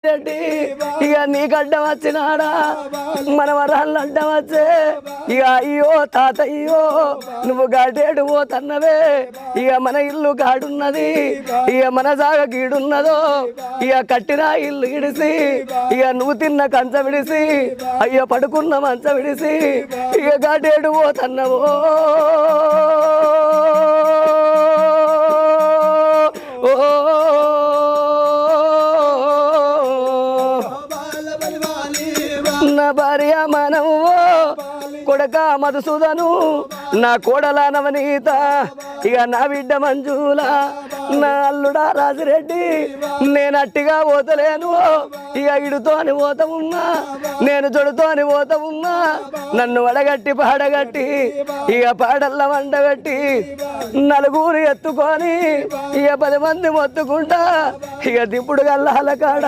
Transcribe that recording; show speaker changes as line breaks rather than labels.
రెడ్డి ఇక నీకు అడ్డం వచ్చినాడా మన వరాళ్ళు అడ్డం వచ్చే ఇక అయ్యో తాతయ్యో నువ్వు గాడేడు పోతన్నవే ఇక మన ఇల్లు గాడున్నది ఇక మన జాగ గీడున్నదో ఇక కట్టిన ఇల్లు ఇడిసి ఇక నువ్వు తిన్న కంచ విడిసి అయ్యో పడుకున్న మంచ విడిసి ఇక గాడేడు పోతన్నవో నా భార్య మనము కొడక మధుసూదను నా కోడల నవనీత ఇక నా బిడ్డ మంజుల నా అల్లుడా రాజిరెడ్డి నేను అట్టిగా పోతలేను ఇక ఇడుతోని పోత ఉన్నా నేను జొడుతోని పోత ఉన్నా నన్ను వడగట్టి పాడగట్టి ఇక పాడల్ల వండగట్టి నలుగురు ఎత్తుకొని ఇక 10 మంది మొత్తుకుంటా ఇక దిప్పుడు గల్లాల కాడ